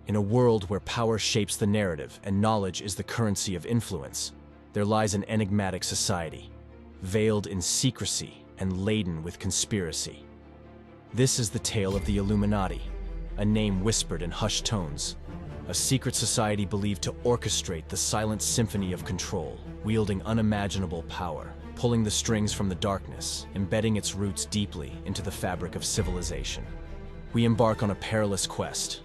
In a world where power shapes the narrative and knowledge is the currency of influence, there lies an enigmatic society, veiled in secrecy and laden with conspiracy. This is the tale of the Illuminati, a name whispered in hushed tones, a secret society believed to orchestrate the silent symphony of control, wielding unimaginable power, pulling the strings from the darkness, embedding its roots deeply into the fabric of civilization. We embark on a perilous quest,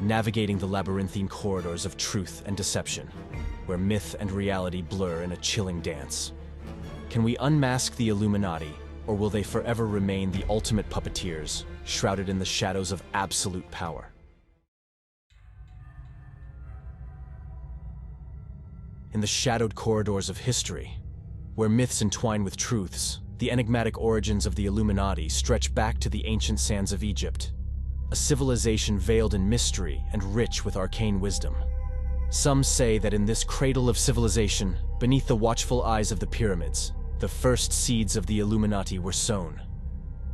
navigating the labyrinthine corridors of truth and deception, where myth and reality blur in a chilling dance. Can we unmask the Illuminati, or will they forever remain the ultimate puppeteers, shrouded in the shadows of absolute power? In the shadowed corridors of history, where myths entwine with truths, the enigmatic origins of the Illuminati stretch back to the ancient sands of Egypt, a civilization veiled in mystery and rich with arcane wisdom. Some say that in this cradle of civilization, beneath the watchful eyes of the pyramids, the first seeds of the Illuminati were sown,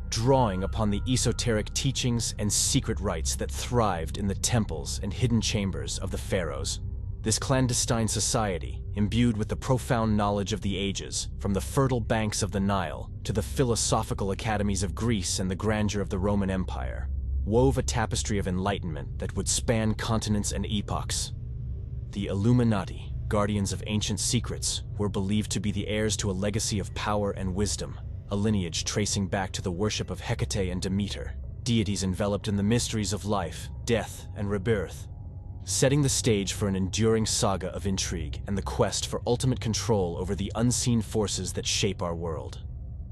drawing upon the esoteric teachings and secret rites that thrived in the temples and hidden chambers of the pharaohs. This clandestine society, imbued with the profound knowledge of the ages, from the fertile banks of the Nile to the philosophical academies of Greece and the grandeur of the Roman Empire, wove a tapestry of enlightenment that would span continents and epochs. The Illuminati, guardians of ancient secrets, were believed to be the heirs to a legacy of power and wisdom, a lineage tracing back to the worship of Hecate and Demeter, deities enveloped in the mysteries of life, death, and rebirth, setting the stage for an enduring saga of intrigue and the quest for ultimate control over the unseen forces that shape our world.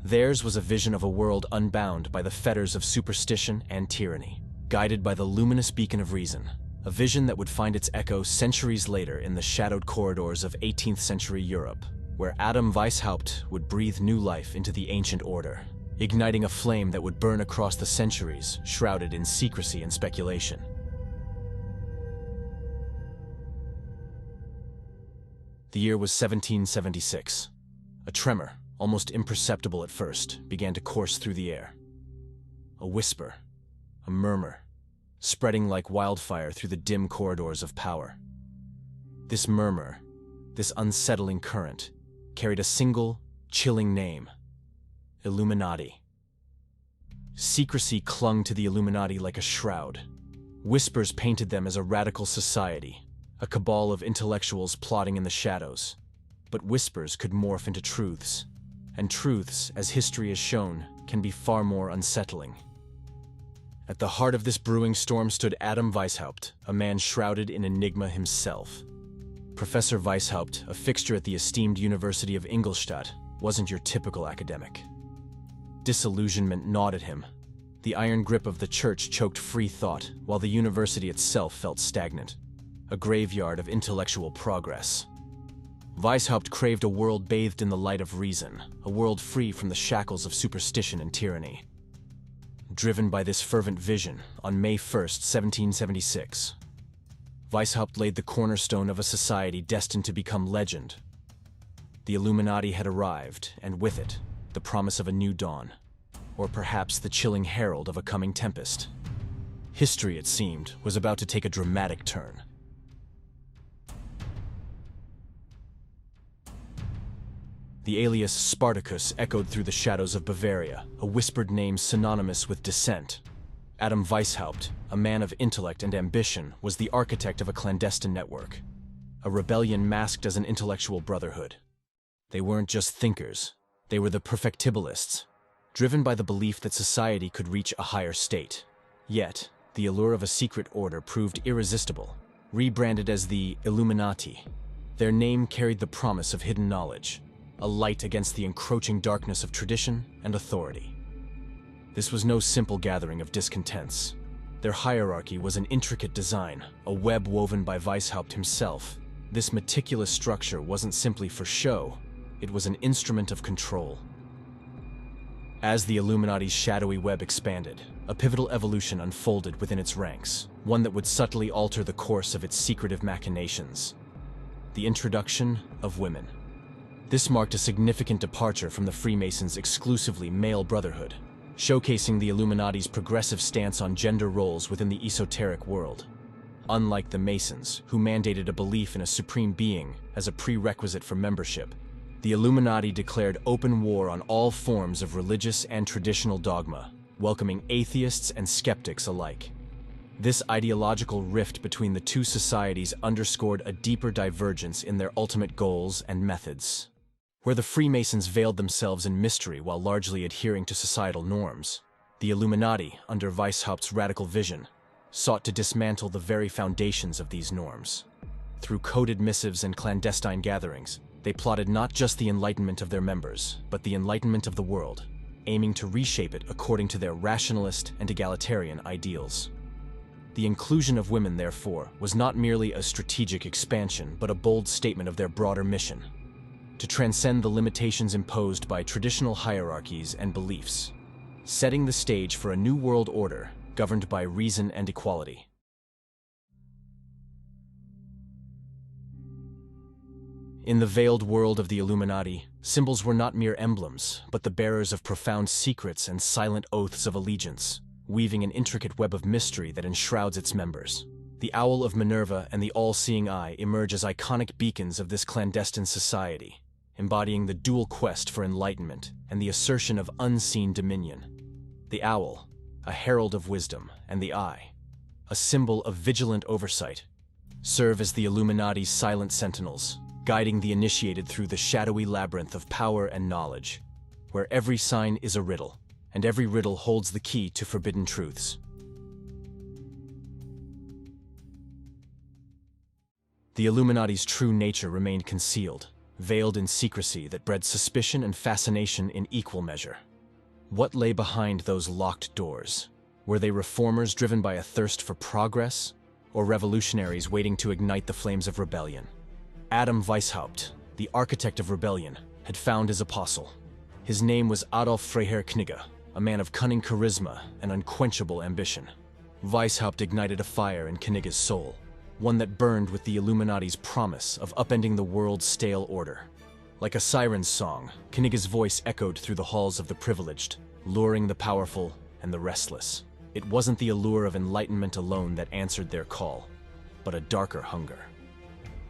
Theirs was a vision of a world unbound by the fetters of superstition and tyranny, guided by the luminous beacon of reason, a vision that would find its echo centuries later in the shadowed corridors of 18th century Europe, where Adam Weishaupt would breathe new life into the ancient order, igniting a flame that would burn across the centuries, shrouded in secrecy and speculation. The year was 1776. A tremor, almost imperceptible at first, began to course through the air. A whisper, a murmur, spreading like wildfire through the dim corridors of power. This murmur, this unsettling current, carried a single, chilling name: Illuminati. Secrecy clung to the Illuminati like a shroud. Whispers painted them as a radical society, a cabal of intellectuals plotting in the shadows. But whispers could morph into truths, and truths, as history has shown, can be far more unsettling. At the heart of this brewing storm stood Adam Weishaupt, a man shrouded in enigma himself. Professor Weishaupt, a fixture at the esteemed University of Ingolstadt, wasn't your typical academic. Disillusionment gnawed at him. The iron grip of the church choked free thought, while the university itself felt stagnant, a graveyard of intellectual progress. Weishaupt craved a world bathed in the light of reason, a world free from the shackles of superstition and tyranny. Driven by this fervent vision, on May 1st, 1776, Weishaupt laid the cornerstone of a society destined to become legend. The Illuminati had arrived, and with it, the promise of a new dawn, or perhaps the chilling herald of a coming tempest. History, it seemed, was about to take a dramatic turn. The alias Spartacus echoed through the shadows of Bavaria, a whispered name synonymous with dissent. Adam Weishaupt, a man of intellect and ambition, was the architect of a clandestine network, a rebellion masked as an intellectual brotherhood. They weren't just thinkers, they were the perfectibilists, driven by the belief that society could reach a higher state. Yet, the allure of a secret order proved irresistible. Rebranded as the Illuminati, their name carried the promise of hidden knowledge, a light against the encroaching darkness of tradition and authority. This was no simple gathering of discontents. Their hierarchy was an intricate design, a web woven by Weishaupt himself. This meticulous structure wasn't simply for show, it was an instrument of control. As the Illuminati's shadowy web expanded, a pivotal evolution unfolded within its ranks, one that would subtly alter the course of its secretive machinations: the introduction of women. This marked a significant departure from the Freemasons' exclusively male brotherhood, showcasing the Illuminati's progressive stance on gender roles within the esoteric world. Unlike the Masons, who mandated a belief in a supreme being as a prerequisite for membership, the Illuminati declared open war on all forms of religious and traditional dogma, welcoming atheists and skeptics alike. This ideological rift between the two societies underscored a deeper divergence in their ultimate goals and methods. Where the Freemasons veiled themselves in mystery while largely adhering to societal norms, the Illuminati, under Weishaupt's radical vision, sought to dismantle the very foundations of these norms. Through coded missives and clandestine gatherings, they plotted not just the enlightenment of their members, but the enlightenment of the world, aiming to reshape it according to their rationalist and egalitarian ideals. The inclusion of women, therefore, was not merely a strategic expansion, but a bold statement of their broader mission: to transcend the limitations imposed by traditional hierarchies and beliefs, setting the stage for a new world order governed by reason and equality. In the veiled world of the Illuminati, symbols were not mere emblems, but the bearers of profound secrets and silent oaths of allegiance, weaving an intricate web of mystery that enshrouds its members. The Owl of Minerva and the All-Seeing Eye emerge as iconic beacons of this clandestine society, embodying the dual quest for enlightenment and the assertion of unseen dominion. The owl, a herald of wisdom, and the eye, a symbol of vigilant oversight, serve as the Illuminati's silent sentinels, guiding the initiated through the shadowy labyrinth of power and knowledge, where every sign is a riddle, and every riddle holds the key to forbidden truths. The Illuminati's true nature remained concealed, veiled in secrecy that bred suspicion and fascination in equal measure. What lay behind those locked doors? Were they reformers driven by a thirst for progress, or revolutionaries waiting to ignite the flames of rebellion? Adam Weishaupt, the architect of rebellion, had found his apostle. His name was Adolf Freiherr Knigge, a man of cunning charisma and unquenchable ambition. Weishaupt ignited a fire in Knigge's soul, one that burned with the Illuminati's promise of upending the world's stale order. Like a siren's song, Knigge's voice echoed through the halls of the privileged, luring the powerful and the restless. It wasn't the allure of enlightenment alone that answered their call, but a darker hunger.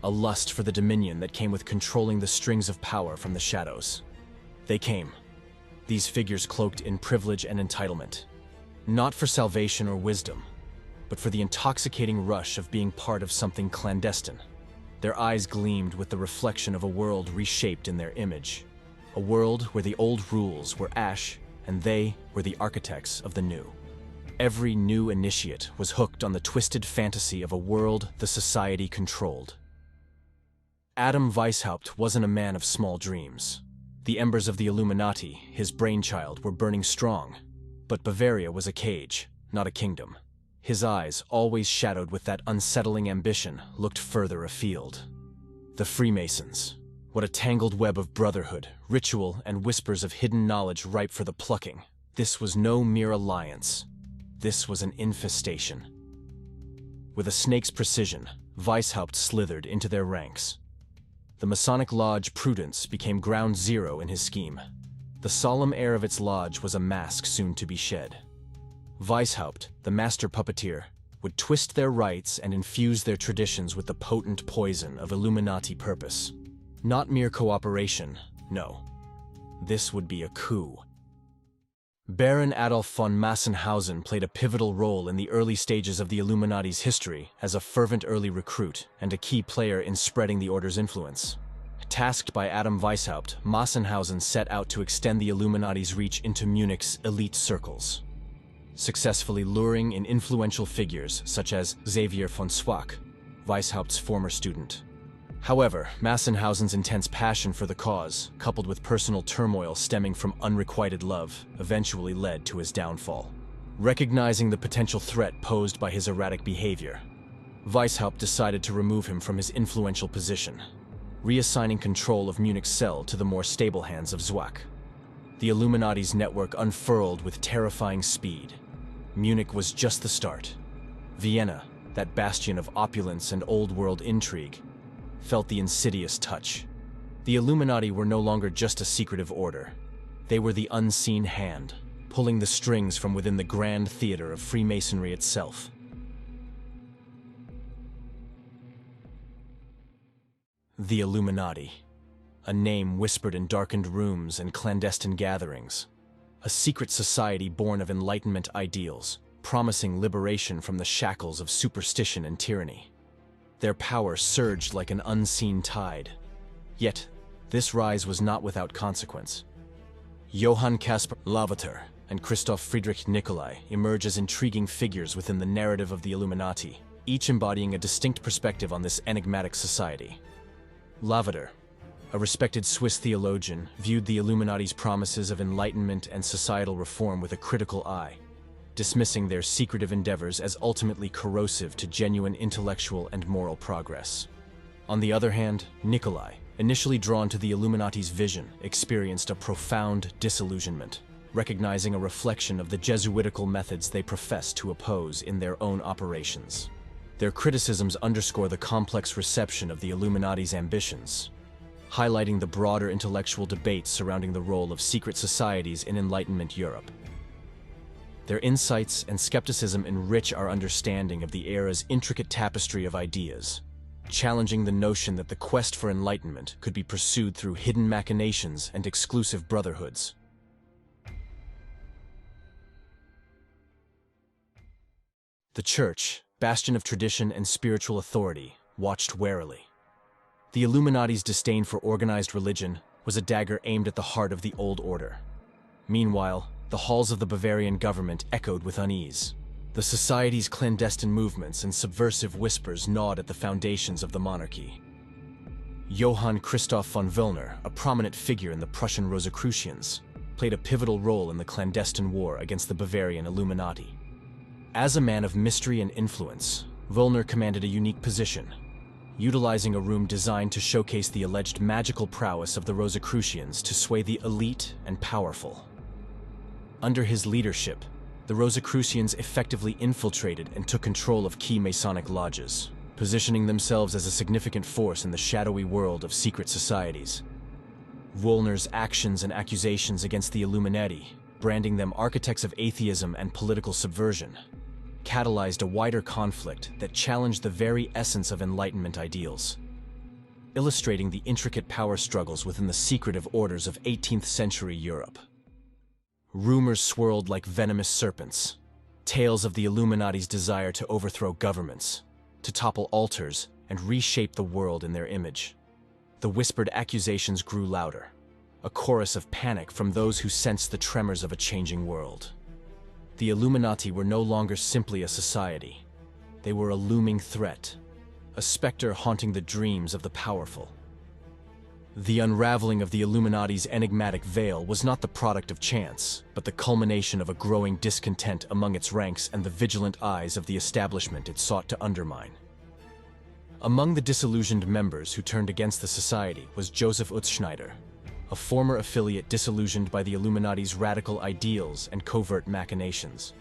A lust for the dominion that came with controlling the strings of power from the shadows. They came, these figures cloaked in privilege and entitlement, not for salvation or wisdom, but for the intoxicating rush of being part of something clandestine. Their eyes gleamed with the reflection of a world reshaped in their image, a world where the old rules were ash and they were the architects of the new. Every new initiate was hooked on the twisted fantasy of a world the society controlled. Adam Weishaupt wasn't a man of small dreams. The embers of the Illuminati, his brainchild, were burning strong, but Bavaria was a cage, not a kingdom. His eyes, always shadowed with that unsettling ambition, looked further afield. The Freemasons. What a tangled web of brotherhood, ritual, and whispers of hidden knowledge ripe for the plucking. This was no mere alliance. This was an infestation. With a snake's precision, Weishaupt slithered into their ranks. The Masonic Lodge Prudence became ground zero in his scheme. The solemn air of its lodge was a mask soon to be shed. Weishaupt, the master puppeteer, would twist their rites and infuse their traditions with the potent poison of Illuminati purpose. Not mere cooperation, no. This would be a coup. Baron Adolf von Massenhausen played a pivotal role in the early stages of the Illuminati's history as a fervent early recruit and a key player in spreading the order's influence. Tasked by Adam Weishaupt, Massenhausen set out to extend the Illuminati's reach into Munich's elite circles, successfully luring in influential figures such as Xavier von Zwack, Weishaupt's former student. However, Massenhausen's intense passion for the cause, coupled with personal turmoil stemming from unrequited love, eventually led to his downfall. Recognizing the potential threat posed by his erratic behavior, Weishaupt decided to remove him from his influential position, reassigning control of Munich's cell to the more stable hands of Zwack. The Illuminati's network unfurled with terrifying speed. Munich was just the start. Vienna, that bastion of opulence and old-world intrigue, felt the insidious touch. The Illuminati were no longer just a secretive order. They were the unseen hand, pulling the strings from within the grand theater of Freemasonry itself. The Illuminati, a name whispered in darkened rooms and clandestine gatherings, a secret society born of Enlightenment ideals, promising liberation from the shackles of superstition and tyranny. Their power surged like an unseen tide. Yet, this rise was not without consequence. Johann Caspar Lavater and Christoph Friedrich Nicolai emerge as intriguing figures within the narrative of the Illuminati, each embodying a distinct perspective on this enigmatic society. Lavater, a respected Swiss theologian, viewed the Illuminati's promises of enlightenment and societal reform with a critical eye, dismissing their secretive endeavors as ultimately corrosive to genuine intellectual and moral progress. On the other hand, Nicolai, initially drawn to the Illuminati's vision, experienced a profound disillusionment, recognizing a reflection of the Jesuitical methods they professed to oppose in their own operations. Their criticisms underscore the complex reception of the Illuminati's ambitions, highlighting the broader intellectual debates surrounding the role of secret societies in Enlightenment Europe. Their insights and skepticism enrich our understanding of the era's intricate tapestry of ideas, challenging the notion that the quest for enlightenment could be pursued through hidden machinations and exclusive brotherhoods. The Church, bastion of tradition and spiritual authority, watched warily. The Illuminati's disdain for organized religion was a dagger aimed at the heart of the old order. Meanwhile, the halls of the Bavarian government echoed with unease. The society's clandestine movements and subversive whispers gnawed at the foundations of the monarchy. Johann Christoph von Willner, a prominent figure in the Prussian Rosicrucians, played a pivotal role in the clandestine war against the Bavarian Illuminati. As a man of mystery and influence, Willner commanded a unique position, utilizing a room designed to showcase the alleged magical prowess of the Rosicrucians to sway the elite and powerful. Under his leadership, the Rosicrucians effectively infiltrated and took control of key Masonic lodges, positioning themselves as a significant force in the shadowy world of secret societies. Willner's actions and accusations against the Illuminati, branding them architects of atheism and political subversion, catalyzed a wider conflict that challenged the very essence of Enlightenment ideals, illustrating the intricate power struggles within the secretive orders of 18th-century Europe. Rumors swirled like venomous serpents, tales of the Illuminati's desire to overthrow governments, to topple altars, and reshape the world in their image. The whispered accusations grew louder, a chorus of panic from those who sensed the tremors of a changing world. The Illuminati were no longer simply a society. They were a looming threat, a specter haunting the dreams of the powerful. The unraveling of the Illuminati's enigmatic veil was not the product of chance, but the culmination of a growing discontent among its ranks and the vigilant eyes of the establishment it sought to undermine. Among the disillusioned members who turned against the society was Joseph Utzschneider, a former affiliate disillusioned by the Illuminati's radical ideals and covert machinations.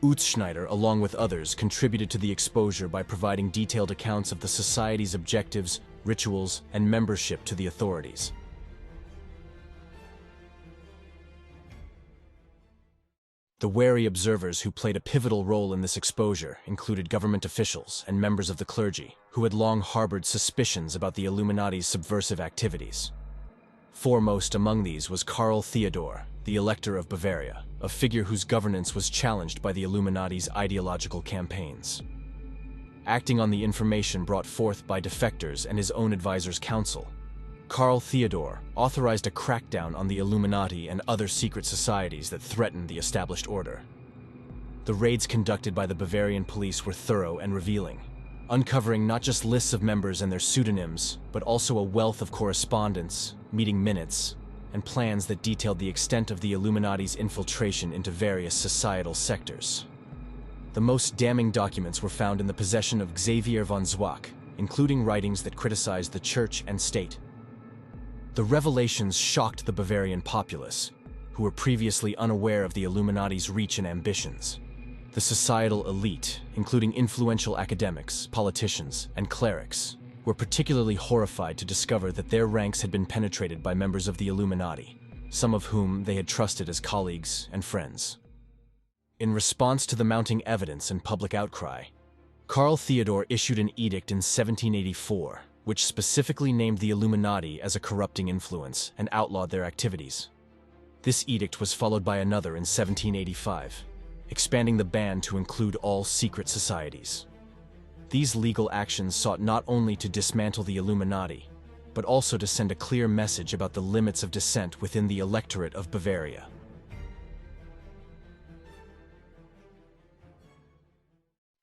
Utzschneider, along with others, contributed to the exposure by providing detailed accounts of the society's objectives, rituals, and membership to the authorities. The wary observers who played a pivotal role in this exposure included government officials and members of the clergy, who had long harbored suspicions about the Illuminati's subversive activities. Foremost among these was Charles Theodore, the Elector of Bavaria, a figure whose governance was challenged by the Illuminati's ideological campaigns. Acting on the information brought forth by defectors and his own advisors' council, Charles Theodore authorized a crackdown on the Illuminati and other secret societies that threatened the established order. The raids conducted by the Bavarian police were thorough and revealing, uncovering not just lists of members and their pseudonyms, but also a wealth of correspondence, meeting minutes, and plans that detailed the extent of the Illuminati's infiltration into various societal sectors. The most damning documents were found in the possession of Xavier von Zwack, including writings that criticized the church and state. The revelations shocked the Bavarian populace, who were previously unaware of the Illuminati's reach and ambitions. The societal elite, including influential academics, politicians, and clerics, were particularly horrified to discover that their ranks had been penetrated by members of the Illuminati, some of whom they had trusted as colleagues and friends. In response to the mounting evidence and public outcry, Charles Theodore issued an edict in 1784, which specifically named the Illuminati as a corrupting influence and outlawed their activities. This edict was followed by another in 1785, expanding the ban to include all secret societies. These legal actions sought not only to dismantle the Illuminati, but also to send a clear message about the limits of dissent within the Electorate of Bavaria.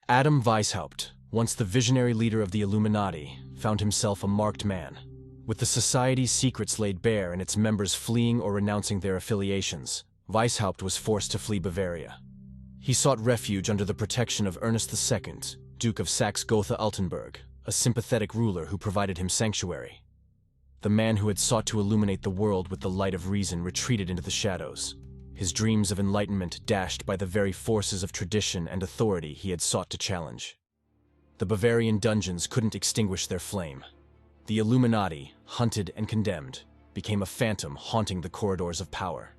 Adam Weishaupt, once the visionary leader of the Illuminati, found himself a marked man. With the society's secrets laid bare and its members fleeing or renouncing their affiliations, Weishaupt was forced to flee Bavaria. He sought refuge under the protection of Ernest II, Duke of Saxe-Gotha-Altenburg, a sympathetic ruler who provided him sanctuary. The man who had sought to illuminate the world with the light of reason retreated into the shadows, his dreams of enlightenment dashed by the very forces of tradition and authority he had sought to challenge. The Bavarian dungeons couldn't extinguish their flame. The Illuminati, hunted and condemned, became a phantom haunting the corridors of power.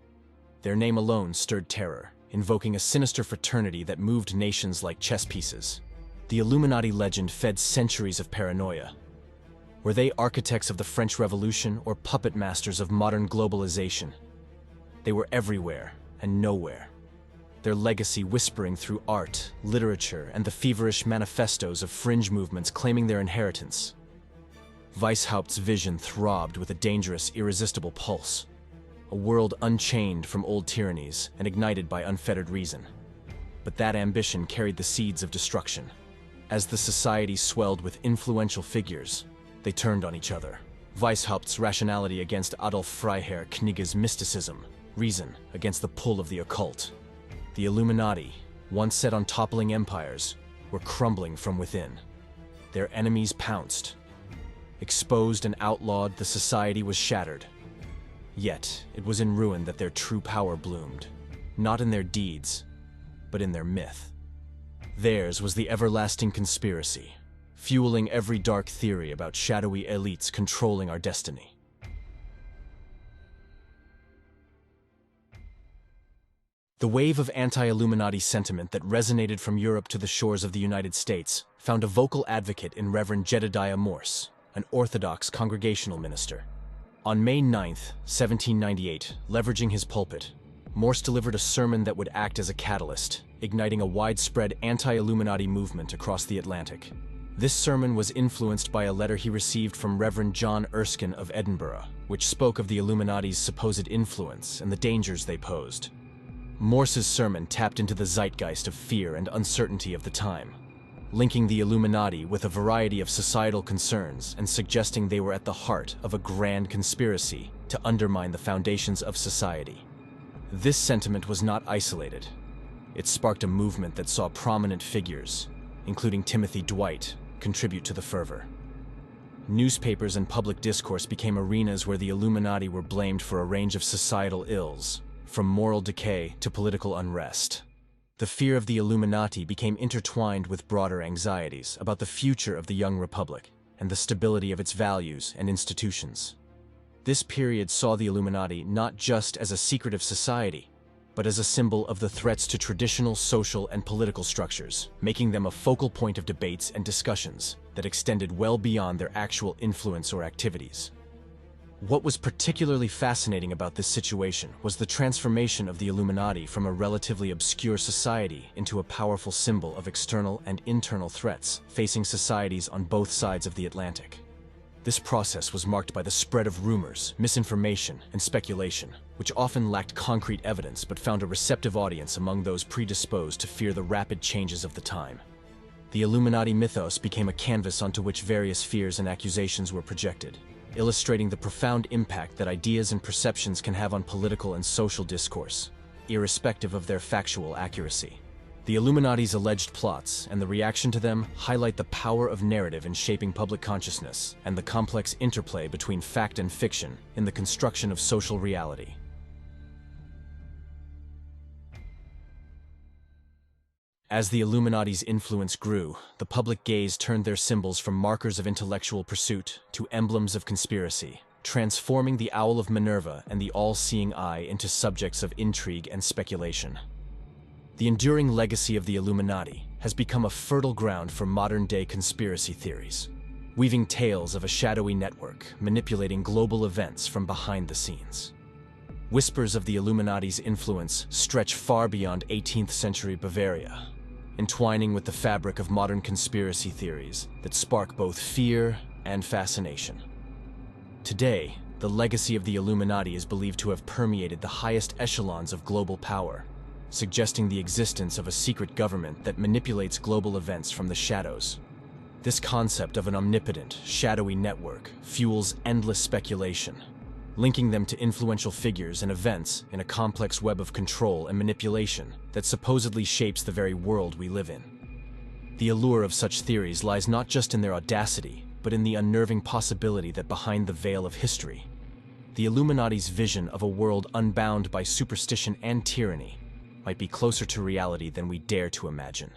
Their name alone stirred terror, invoking a sinister fraternity that moved nations like chess pieces. The Illuminati legend fed centuries of paranoia. Were they architects of the French Revolution or puppet masters of modern globalization? They were everywhere and nowhere, their legacy whispering through art, literature, and the feverish manifestos of fringe movements claiming their inheritance. Weishaupt's vision throbbed with a dangerous, irresistible pulse, a world unchained from old tyrannies and ignited by unfettered reason. But that ambition carried the seeds of destruction. As the society swelled with influential figures, they turned on each other. Weishaupt's rationality against Adolf Freiherr Knigge's mysticism, reason against the pull of the occult. The Illuminati, once set on toppling empires, were crumbling from within. Their enemies pounced. Exposed and outlawed, the society was shattered. Yet, it was in ruin that their true power bloomed, not in their deeds, but in their myth. Theirs was the everlasting conspiracy, fueling every dark theory about shadowy elites controlling our destiny. The wave of anti-Illuminati sentiment that resonated from Europe to the shores of the United States found a vocal advocate in Reverend Jedediah Morse, an Orthodox congregational minister. On May 9, 1798, leveraging his pulpit, Morse delivered a sermon that would act as a catalyst, igniting a widespread anti-Illuminati movement across the Atlantic. This sermon was influenced by a letter he received from Reverend John Erskine of Edinburgh, which spoke of the Illuminati's supposed influence and the dangers they posed. Morse's sermon tapped into the zeitgeist of fear and uncertainty of the time, linking the Illuminati with a variety of societal concerns and suggesting they were at the heart of a grand conspiracy to undermine the foundations of society. This sentiment was not isolated. It sparked a movement that saw prominent figures, including Timothy Dwight, contribute to the fervor. Newspapers and public discourse became arenas where the Illuminati were blamed for a range of societal ills, from moral decay to political unrest. The fear of the Illuminati became intertwined with broader anxieties about the future of the young republic and the stability of its values and institutions. This period saw the Illuminati not just as a secretive society, but as a symbol of the threats to traditional social and political structures, making them a focal point of debates and discussions that extended well beyond their actual influence or activities. What was particularly fascinating about this situation was the transformation of the Illuminati from a relatively obscure society into a powerful symbol of external and internal threats facing societies on both sides of the Atlantic. This process was marked by the spread of rumors, misinformation, and speculation, which often lacked concrete evidence but found a receptive audience among those predisposed to fear the rapid changes of the time. The Illuminati mythos became a canvas onto which various fears and accusations were projected, illustrating the profound impact that ideas and perceptions can have on political and social discourse, irrespective of their factual accuracy. The Illuminati's alleged plots and the reaction to them highlight the power of narrative in shaping public consciousness and the complex interplay between fact and fiction in the construction of social reality. As the Illuminati's influence grew, the public gaze turned their symbols from markers of intellectual pursuit to emblems of conspiracy, transforming the Owl of Minerva and the all-seeing eye into subjects of intrigue and speculation. The enduring legacy of the Illuminati has become a fertile ground for modern-day conspiracy theories. weaving tales of a shadowy network manipulating global events from behind the scenes. Whispers of the Illuminati's influence stretch far beyond 18th century Bavaria, entwining with the fabric of modern conspiracy theories that spark both fear and fascination. Today, the legacy of the Illuminati is believed to have permeated the highest echelons of global power, suggesting the existence of a secret government that manipulates global events from the shadows. This concept of an omnipotent, shadowy network fuels endless speculation, linking them to influential figures and events in a complex web of control and manipulation that supposedly shapes the very world we live in. The allure of such theories lies not just in their audacity, but in the unnerving possibility that behind the veil of history, the Illuminati's vision of a world unbound by superstition and tyranny might be closer to reality than we dare to imagine.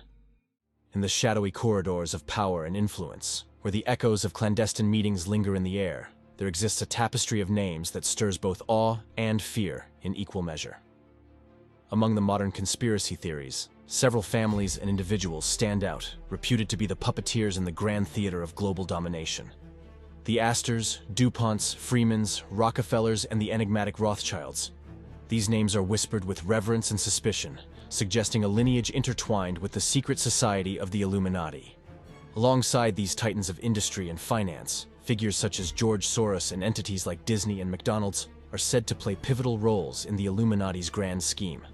In the shadowy corridors of power and influence, where the echoes of clandestine meetings linger in the air, there exists a tapestry of names that stirs both awe and fear in equal measure. Among the modern conspiracy theories, several families and individuals stand out, reputed to be the puppeteers in the grand theater of global domination. The Astors, DuPonts, Freemans, Rockefellers, and the enigmatic Rothschilds. These names are whispered with reverence and suspicion, suggesting a lineage intertwined with the secret society of the Illuminati. Alongside these titans of industry and finance, figures such as George Soros and entities like Disney and McDonald's are said to play pivotal roles in the Illuminati's grand scheme,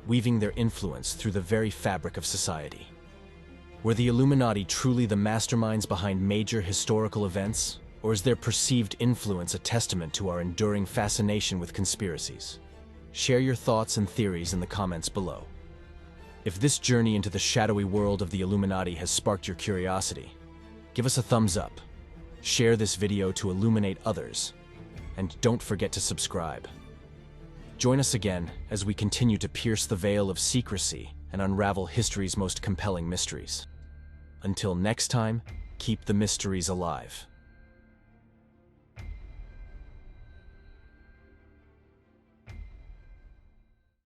weaving their influence through the very fabric of society. Were the Illuminati truly the masterminds behind major historical events, or is their perceived influence a testament to our enduring fascination with conspiracies? Share your thoughts and theories in the comments below. If this journey into the shadowy world of the Illuminati has sparked your curiosity, give us a thumbs up, share this video to illuminate others, and don't forget to subscribe. Join us again as we continue to pierce the veil of secrecy and unravel history's most compelling mysteries. Until next time, keep the mysteries alive.